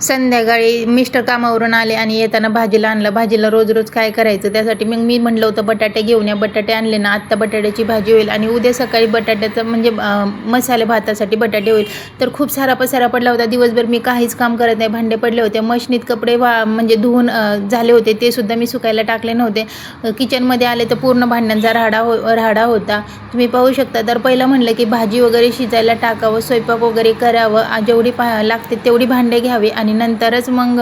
संध्याकाळी मिस्टर कामावरून आले आणि येताना भाजीला आणलं. भाजीला रोज रोज काय करायचं, त्यासाठी मग मी म्हटलं होतं बटाटे घेऊन या. बटाटे आणले ना, आत्ता बटाट्याची भाजी होईल आणि उद्या सकाळी बटाट्याचं म्हणजे मसाले भातासाठी बटाटे होईल. तर खूप सारा पसारा पडला होता. दिवसभर मी काहीच काम करत नाही, भांडे पडले होते. मशनीत कपडे म्हणजे धुवून झाले होते, ते सुद्धा मी सुकायला टाकले नव्हते. किचनमध्ये आले तर पूर्ण भांड्यांचा राडा होता, तुम्ही पाहू शकता. तर पहिलं म्हणलं की भाजी वगैरे शिजायला टाकावं, स्वयंपाक वगैरे करावं, जेवढी लागते तेवढी भांडे घ्यावी आणि नंतरच मग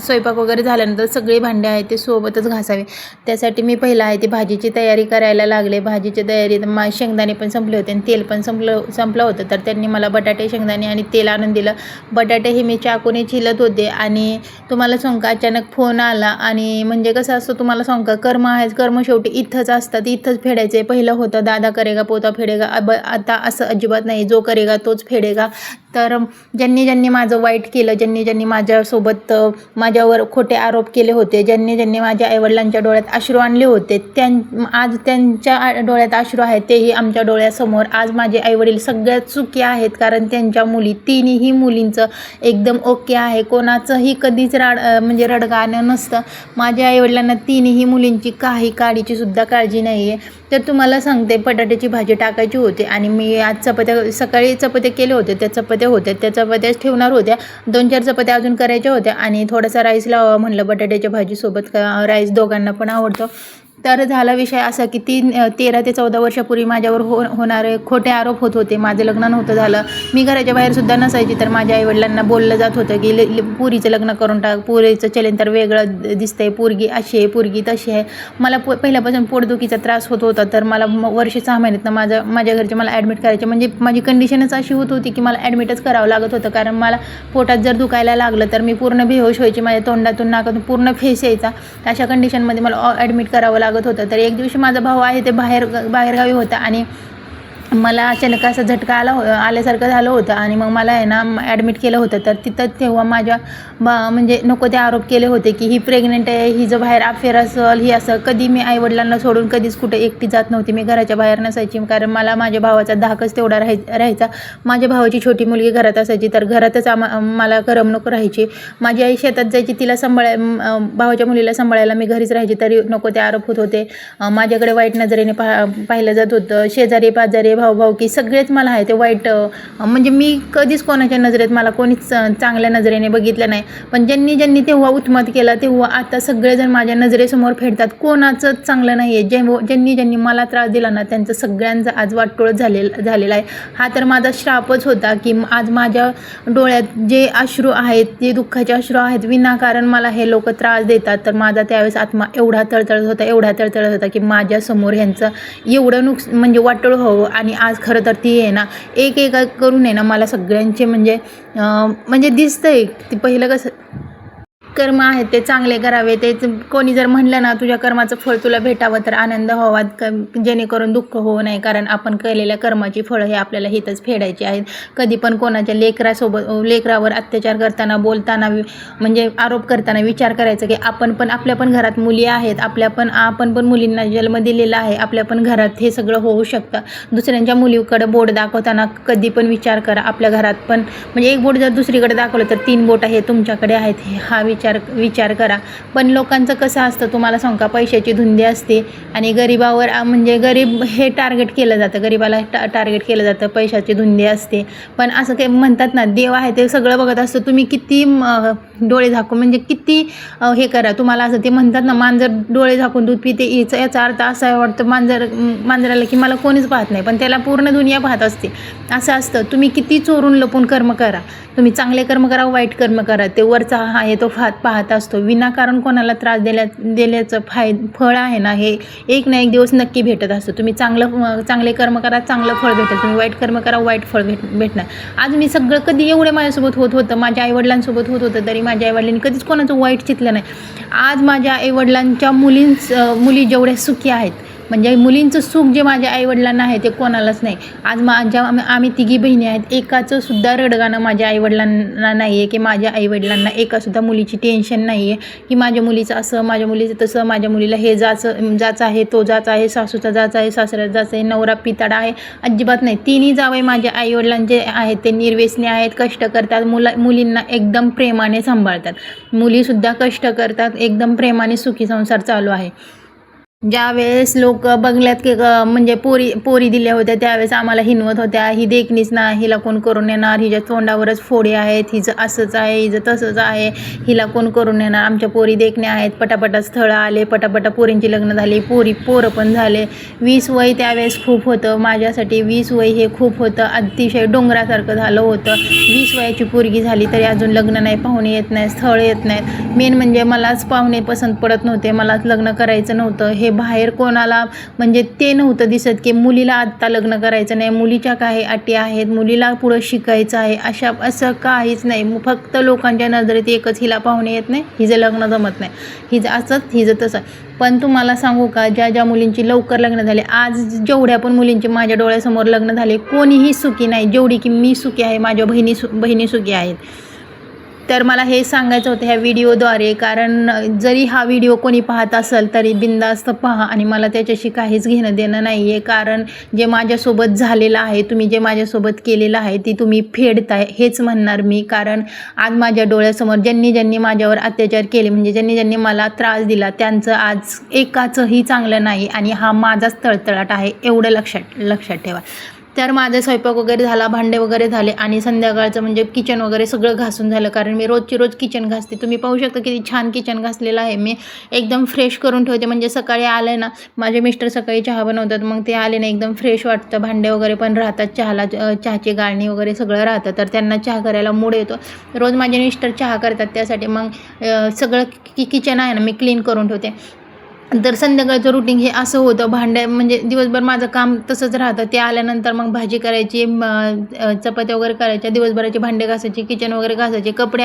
स्वयंपाक वगैरे झाल्यानंतर सगळे भांडे आहेत ते सोबतच घासावे. त्यासाठी मी पहिला आहे ती भाजीची तयारी करायला लागले. भाजीची तयारी शेंगदाणे पण संपले होते आणि तेल पण संपलं होतं. तर त्यांनी मला बटाटे, शेंगदाणे आणि तेल आणून दिलं. बटाटे हे मी चाकूने चिलत होते आणि तुम्हाला सांगू का, अचानक फोन आला. आणि म्हणजे कसं असतं तुम्हाला सांगू का, कर्म आहे, कर्म शेवटी इथंच असतात, इथंच फेडायचे. पहिलं होतं दादा करेगा पोता फेडेगा, आता असं अजिबात नाही, जो करेगा तोच फेडेगा. तर ज्यांनी माझं वाईट केलं, ज्यांनी माझ्यासोबत माझ्यावर खोटे आरोप केले होते, ज्यांनी माझ्या आईवडिलांच्या डोळ्यात अश्रू आणले होते, आज त्यांच्या डोळ्यात अश्रू आहेत, तेही आमच्या डोळ्यासमोर. आज माझे आईवडील सगळ्यात सुखी आहेत, कारण त्यांच्या मुली, तिन्ही मुलींचं एकदम ओके आहे. कोणाचंही कधीच म्हणजे रडगाणं नसतं. माझ्या आईवडिलांना तिन्ही मुलींची काही काडीची सुद्धा काळजी नाही आहे. तर तुम्हाला सांगते, बटाट्याची भाजी टाकायची होती आणि मी आज सकाळी चपात्या केले होते, त्या चपात्याच ठेवणार होत्या. 2-4 चपात्या अजून करायच्या होत्या आणि थोडासा राईस लावावा म्हणलं बटाट्याच्या भाजीसोबत. राईस दोघांना पण आवडतो. तर झाला विषय असा की 13 ते 14 वर्षापूर्वी माझ्यावर होणारे खोटे आरोप होत होते. माझं लग्न नव्हतं झालं, मी घराच्या बाहेरसुद्धा नसायची. तर माझ्या आईवडिलांना बोललं जात होतं की पुरीचं लग्न करून टाक, पुरीचं चलन तर वेगळं दिसतंय, पोरगी अशी आहे, पोरगी तशी आहे. मला पहिल्यापासून पोटदुखीचा त्रास होत होता. तर मला वर्ष 6 महिन्यातनं माझ्या घरचे मला ॲडमिट करायचे. म्हणजे माझी कंडिशनच अशी होत होती की मला ॲडमिटच करावं लागत होतं, कारण मला पोटात जर दुखायला लागलं तर मी पूर्ण बेहोश व्हायची. माझ्या तोंडातून नाकातून पूर्ण फेस यायचा. अशा कंडिशनमध्ये मला ॲडमिट करावं लागत होतं. तर एक दिवशी माझा भाऊ आहे ते बाहेरगावी होता आणि मला अचानक असा झटका आल्यासारखं झालं होतं आणि मग मला आहे ना ॲडमिट केलं होतं. तर तिथं तेव्हा माझ्या म्हणजे नको ते आरोप केले होते की ही प्रेग्नेंट आहे, ही जर बाहेर अफेअर असेल, ही असं. कधी मी आईवडिलांना सोडून कधीच कुठे एकटी जात नव्हती, मी घराच्या बाहेर नसायची, कारण मला माझ्या भावाचा धाकच तेवढा राहायचा. माझ्या भावाची छोटी मुलगी घरात असायची, तर घरातच मला करमणूक राहायची. माझी आई शेतात जायची, तिला भावाच्या मुलीला सांभाळायला मी घरीच राहायची, तरी नको ते आरोप होत होते. माझ्याकडे वाईट नजरेने पाहिलं जात होतं. शेजारी पाजारी, भाऊ की सगळेच मला आहे ते वाईट, म्हणजे मी कधीच कोणाच्या नजरेत मला कोणीच चांगल्या नजरेने बघितलं नाही. पण ज्यांनी तेव्हा उत्मत केला, तेव्हा आता सगळेजण माझ्या नजरेसमोर फेडतात. कोणाचंच चांगलं नाही आहे. ज्यांनी मला त्रास दिला ना, त्यांचं सगळ्यांचं आज वाटोळं झालेलं आहे. हा तर माझा श्रापच होता की आज माझ्या डोळ्यात जे अश्रू आहेत, जे दुःखाचे अश्रू आहेत, विनाकारण मला हे लोक त्रास देतात. तर माझा त्यावेळेस आत्मा एवढा तळतळत होता की माझ्यासमोर ह्यांचं एवढं म्हणजे वाटोळं व्हावं. आणि आज खरं तर ती आहे ना, एक करून आहे ना, मला सगळ्यांचे म्हणजे दिसतंय. ती पहिलं कसं कर्म आहेत ते चांगले करावे. ते कोणी जर म्हणलं ना तुझ्या कर्माचं फळ तुला भेटावं, तर आनंद व्हावा, जेणेकरून दुःख होऊ नये, कारण आपण केलेल्या कर्माची फळं हे आपल्याला हितच फेडायची आहेत. कधी पण कोणाच्या लेकरावर अत्याचार करताना, बोलताना, म्हणजे आरोप करताना विचार करायचा की आपण पण, आपल्या पण घरात मुली आहेत, आपण पण मुलींना जन्म दिलेला आहे, आपल्या पण घरात हे सगळं होऊ शकतं. दुसऱ्यांच्या मुलीकडे बोट दाखवताना कधी पण विचार करा, आपल्या घरात पण, म्हणजे एक बोट जर दुसरीकडे दाखवलं तर 3 बोट हे तुमच्याकडे आहेत, हा विचार करा. पण लोकांचं कसं असतं तुम्हाला सांगू का, पैशाची धुंदी असते आणि गरीबावर, म्हणजे गरीब हे टार्गेट केलं जातं, गरीबाला टार्गेट केलं जातं, पैशाची धुंदी असते. पण असं काही म्हणतात ना, देव आहे ते सगळं बघत असतं. तुम्ही किती डोळे झाकून, म्हणजे किती हे करा, तुम्हाला असं ते म्हणतात ना, मांजर डोळे झाकून दूध पिते, याचा अर्थ असा वाटतं मांजराला की मला कोणीच पाहत नाही, पण त्याला पूर्ण दुनिया पाहत असते. असं असतं. तुम्ही किती चोरून लपून कर्म करा, तुम्ही चांगले कर्म करा, वाईट कर्म करा, ते वरचा आहे तो पाहत असतो. विनाकारण कोणाला त्रास दिल्याचं फळ आहे ना, हे एक ना एक दिवस नक्की भेटत असतं. तुम्ही चांगले कर्म करा, चांगलं फळ भेटेल. तुम्ही वाईट कर्म करा, वाईट फळ भेटणार. आज मी सगळं कधी एवढे माझ्यासोबत होत होतं, माझ्या आईवडिलांसोबत होत होतं, तरी माझ्या आईवडिलांनी कधीच कोणाचं वाईट चितलं नाही. आज माझ्या आईवडिलांच्या मुली जेवढ्या सुखी आहेत म्हणजे मुलींचं सुख जे माझ्या आईवडिलांना आहे ते कोणालाच नाही. आज आम्ही तिघी बहिणी आहेत, एकाचं सुद्धा रडगाणं माझ्या आईवडिलांना नाही आहे, की माझ्या आईवडिलांना एकासुद्धा मुलीची टेन्शन नाही आहे, की माझ्या मुलीचं असं, माझ्या मुलीचं तसं, माझ्या मुलीला हे जाचं आहे, तो जाच आहे, सासूचा जाच आहे, सासऱ्याचा जाच आहे, नवरा पिताडा आहे, अजिबात नाही. तिन्ही जावई माझ्या आईवडिलांचे आहेत ते निर्व्यसनी आहेत, कष्ट करतात, मुलींना एकदम प्रेमाने सांभाळतात. मुलीसुद्धा कष्ट करतात, एकदम प्रेमाने सुखी संसार चालू आहे. ज्यावेळेस लोक बंगल्यात की म्हणजे पोरी दिल्या होत्या त्यावेळेस आम्हाला हिनवत होत्या, ही देखणीच ना, हिला कोण करून येणार, हिच्या तोंडावरच फोडे आहेत, हिचं असंच आहे, हिचं तसंच आहे, हिला कोण करून येणार, आमच्या पोरी देखण्या आहेत, पटापटा स्थळं आले, पटापटा पोरींची लग्न झाली, पोरं पण झाले. 20 वय त्यावेळेस खूप होतं माझ्यासाठी. 20 वय हे खूप होतं, अतिशय डोंगरासारखं झालं होतं. 20 वयाची पोरगी झाली तरी अजून लग्न नाही, पाहुणे येत नाही, स्थळ येत नाहीत. मेन म्हणजे मलाच पाहुणे पसंत पडत नव्हते, मलाच लग्न करायचं नव्हतं. हे बाहेर कोणाला म्हणजे ते नव्हतं दिसत की मुलीला आत्ता लग्न करायचं नाही, मुलीच्या काही अटी आहेत, मुलीला पुढं शिकायचं आहे, असं काहीच नाही. फक्त लोकांच्या नजरेत एकच, हिला पाहुणे येत नाही, हिचं लग्न जमत नाही, हिचं असंच, हिचं तसं. पण तुम्हाला सांगू का, ज्या मुलींची लवकर लग्न झाले, आज जेवढ्या पण मुलींची माझ्या डोळ्यासमोर लग्न झाले, कोणीही सुखी नाही जेवढी की मी सुखी आहे, माझ्या बहिणी सुखी आहेत. तर मला हे सांगायचं होतं ह्या व्हिडिओद्वारे, कारण जरी हा व्हिडिओ कोणी पाहत असेल तरी बिनधास्त पहा, आणि मला त्याच्याशी काहीच घेणं देणं नाही आहे. कारण जे माझ्यासोबत झालेलं आहे, तुम्ही जे माझ्यासोबत केलेलं आहे ती तुम्ही फेडताय हेच म्हणणार मी. कारण आज माझ्या डोळ्यासमोर ज्यांनी माझ्यावर अत्याचार केले, म्हणजे ज्यांनी मला त्रास दिला, त्यांचं आज एकाचंही चांगलं नाही, आणि हा माझाच तळतळाट आहे, एवढं लक्षात ठेवा. तर माझा स्वयंपाक वगैरे झाला, भांडे वगैरे झाले, आणि संध्याकाळचं म्हणजे किचन वगैरे सगळं घासून झालं. कारण मी रोज किचन घासते. तुम्ही पाहू शकता किती छान किचन घासलेलं आहे मी. एकदम फ्रेश करून ठेवते, म्हणजे सकाळी आले ना, माझे मिस्टर सकाळी चहा बनवतात, मग ते आले ना एकदम फ्रेश वाटतं. भांडे वगैरे पण राहतात, चहाची गाळणी वगैरे सगळं राहतं, तर त्यांना चहा करायला मूड येतो. रोज माझे मिस्टर चहा करतात, त्यासाठी मग सगळं किचन आहे ना मी क्लीन करून ठेवते. तर संध्याकाळचं रुटीन हे असं होतं. म्हणजे दिवसभर माझं काम तसंच राहतं. ते आल्यानंतर मग भाजी करायची, चपात्या वगैरे करायच्या, दिवसभराचे भांडे घासायचे, किचन वगैरे घासायचे, कपडे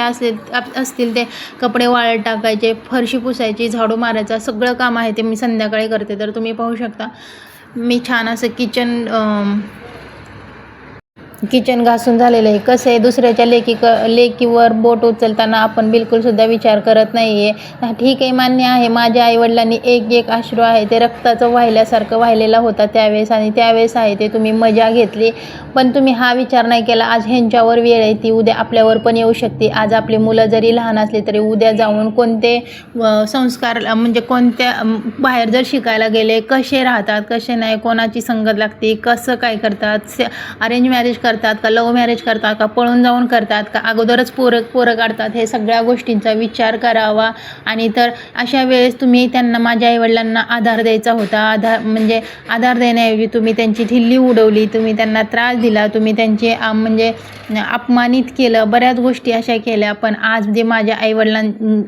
असतील ते कपडे वाळत टाकायचे, फरशी पुसायची, झाडू मारायचा, सगळं काम आहे ते मी संध्याकाळी करते. तर तुम्ही पाहू शकता मी छान असं किचन घासून झालेलं आहे. कसं आहे, दुसऱ्याच्या लेकीवर बोट उचलताना आपण बिलकुलसुद्धा विचार करत नाही आहे. ठीक आहे, मान्य आहे, माझ्या आईवडिलांनी एक अश्रू आहे ते रक्ताचं वाहिल्यासारखं वाहिलेला होता त्यावेळेस, आणि त्यावेळेस आहे ते तुम्ही मजा घेतली. पण तुम्ही हा विचार नाही केला, आज ह्यांच्यावर वेळ आहे, ती उद्या आपल्यावर पण येऊ शकते. आज आपली मुलं जरी लहान असली तरी उद्या जाऊन कोणते संस्कार, म्हणजे कोणत्या बाहेर जर शिकायला गेले, कसे राहतात, कसे नाही, कोणाची संगत लागते, कसं काय करतात, अरेंज मॅरेज करतात का, लव्ह मॅरेज करतात का, पळून जाऊन करतात का, अगोदरच पोरं काढतात, हे सगळ्या गोष्टींचा विचार करावा. आणि तर अशा वेळेस तुम्ही त्यांना, माझ्या आईवडिलांना आधार द्यायचा होता. म्हणजे आधार देण्याऐवजी तुम्ही त्यांची ढिल्ली उडवली, तुम्ही त्यांना त्रास दिला, तुम्ही त्यांचे म्हणजे अपमानित केलं, बऱ्याच गोष्टी अशा केल्या. पण आज जे माझ्या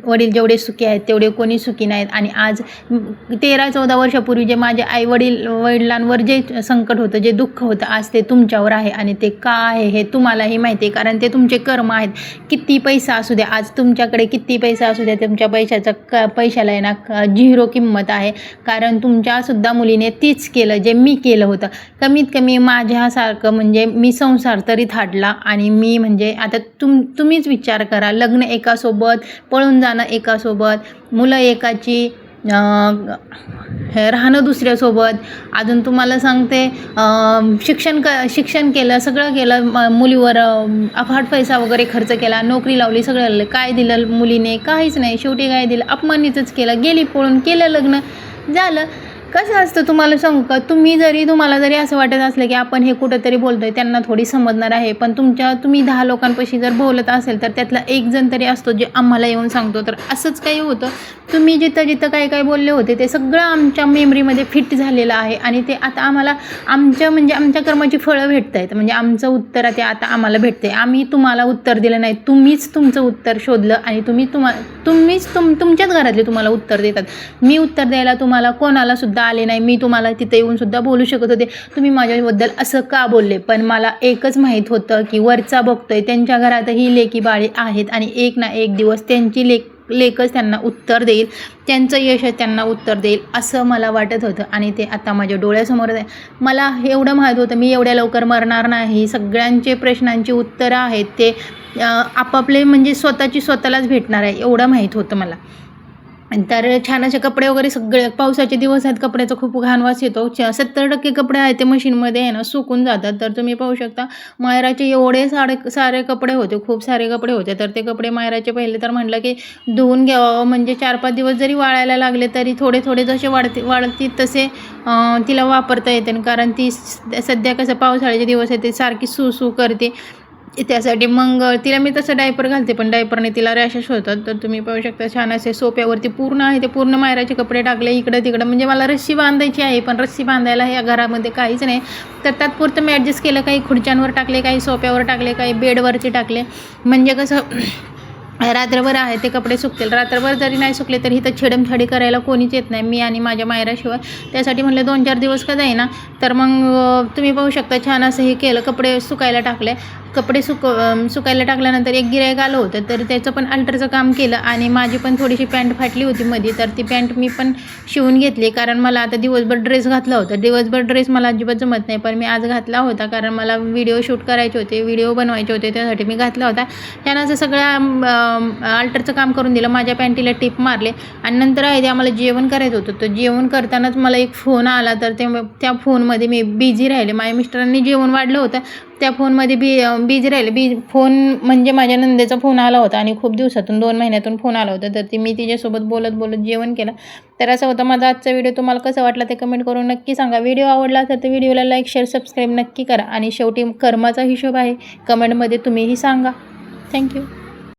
वडील जेवढे सुखी आहेत तेवढे कोणी सुखी नाहीत. आणि आज 13-14 वर्षापूर्वी जे माझ्या वडिलांवर जे संकट होतं, जे दुःख होतं, आज ते तुमच्यावर आहे. आणि ते का आहे हे तुम्हालाही माहिती आहे, कारण ते तुमचे कर्म आहेत. किती पैसा असू द्या, आज तुमच्याकडे किती पैसा असू द्या, तुमच्या पैशाला आहे ना 0 किंमत आहे. कारण तुमच्यासुद्धा मुलीने तीच केलं जे मी केलं होतं. कमीत कमी माझ्यासारखं म्हणजे मी संसार तरी थाटला. आणि मी म्हणजे आता तुम्हीच विचार करा, लग्न एकासोबत, पळून जाणं एकासोबत, मुलं एकाची, राहणं दुसऱ्यासोबत. अजून तुम्हाला सांगते, शिक्षण केलं, सगळं केलं, मुलीवर अफाट पैसा वगैरे खर्च केला, नोकरी लावली, सगळं काय दिलं मुलीने, काहीच नाही. शेवटी काय दिलं, अपमानितच केलं, गेली पळून, केलं लग्न, झालं. कसं असतं तुम्हाला सांगू का, तुम्हाला जरी असं वाटत असलं की आपण हे कुठंतरी बोलतोय, त्यांना थोडी समजणार आहे, पण तुम्ही 10 लोकांपाशी जर बोलत असेल तर त्यातला एक जण तरी असतो जे आम्हाला येऊन सांगतो. तर असंच काही होतं, तुम्ही जिथं काय बोलले होते ते सगळं आमच्या मेमरीमध्ये फिट झालेलं आहे. आणि ते आता आम्हाला आमच्या कर्माची फळं भेटत आहेत. म्हणजे आमचं उत्तर ते आता आम्हाला भेटते. आम्ही तुम्हाला उत्तर दिलं नाही, तुम्हीच तुमचं उत्तर शोधलं, आणि तुम्हीच तुमच्याच घरातले तुम्हाला उत्तर देतात. मी उत्तर द्यायला तुम्हाला कोणाला सुद्धा आले नाही. मी तुम्हाला तिथे येऊन सुद्धा बोलू शकत होते, तुम्ही माझ्याबद्दल असं का बोलले. पण मला एकच माहीत होतं की वरचा बघतोय, त्यांच्या घरातही लेकी बाळी आहेत, आणि एक ना एक दिवस त्यांची लेकच त्यांना उत्तर देईल, त्यांचं यश त्यांना उत्तर देईल असं मला वाटत होतं. आणि ते आता माझ्या डोळ्यासमोर आहे. मला एवढं माहीत होतं मी एवढ्या लवकर मरणार नाही. सगळ्यांचे प्रश्नांची उत्तरं आहेत ते आपापले म्हणजे स्वतःलाच भेटणार आहे एवढं माहीत होतं मला. तर छान असे कपडे वगैरे सगळे, पावसाचे दिवस आहेत, कपड्याचा खूप घाण वास येतो. 70% कपडे आहेत ते मशीनमध्ये आहे ना सुकून जातात. तर तुम्ही पाहू शकता मायराचे एवढे सारे कपडे होते, खूप सारे कपडे होते. तर ते कपडे मायराचे पहिले तर म्हटलं की धुवून घ्यावं, म्हणजे 4-5 दिवस जरी वाळायला लागले तरी थोडे थोडे जसे वाळतील तसे तिला वापरता येते. कारण ती सध्या कसं पावसाळ्याचे दिवस आहे ते सारखी सू करते, त्यासाठी मग तिला मी तसं डायपर घालते, पण डायपरने तिला रॅशेस होतात. तर तुम्ही पाहू शकता छान असे सोप्यावरती पूर्ण आहे ते पूर्ण मायराचे कपडे टाकले इकडं तिकडं. म्हणजे मला रस्सी बांधायची आहे, पण रस्सी बांधायला या घरामध्ये काहीच नाही. तर तात्पुरतं मी ॲडजस्ट केलं, काही खुर्च्यांवर टाकले, काही सोप्यावर टाकले, काही बेडवरती टाकले. म्हणजे कसं रात्रभर आहे ते कपडे सुकतील. रात्रभर जरी नाही सुकले तरी इथं छेडमछाडी करायला कोणीच येत नाही, मी आणि माझ्या मायराशिवाय. त्यासाठी म्हटलं 2-4 दिवस का जाईना. तर मग तुम्ही पाहू शकता छान असं हे केलं, कपडे सुकायला टाकले. कपडे सुकायला टाकल्यानंतर एक गिऱ्हाईक आलं होतं, तर त्याचं पण अल्टरचं काम केलं. आणि माझी पण थोडीशी पॅन्ट फाटली होती मध्ये, तर ती पॅन्ट मी पण शिवून घेतली. कारण मला आता दिवसभर ड्रेस घातला होता. दिवसभर ड्रेस मला अजिबात जमत नाही, पण मी आज घातला होता कारण मला व्हिडिओ शूट करायचे होते, व्हिडिओ बनवायचे होते, त्यासाठी मी घातला होता. त्यानं असं सगळं अल्टरचं काम करून दिलं. माझ्या पॅन्टीला टिप मारले आणि नंतर आहे ते आम्हाला जेवण करायचं होतं. तर जेवण करतानाच मला एक फोन आला, तर त्या फोनमध्ये मी बिझी राहिले. माझ्या मिस्टरांनी जेवण वाढलं होतं, त्या फोनमध्ये बिझी राहिले. फोन म्हणजे माझ्या नंदेचा फोन आला होता आणि खूप दिवसातून 2 महिन्यातून फोन आला होता. तर मी तिच्यासोबत बोलत जेवण केलं. तर असं होतं माझा आजचा व्हिडिओ. तुम्हाला कसा वाटला ते कमेंट करून नक्की सांगा. व्हिडिओ आवडला असेल तर व्हिडिओला लाईक, शेअर, सबस्क्राईब नक्की करा. आणि शेवटी कर्माचा हिशोब आहे, कमेंटमध्ये तुम्हीही सांगा. थँक्यू.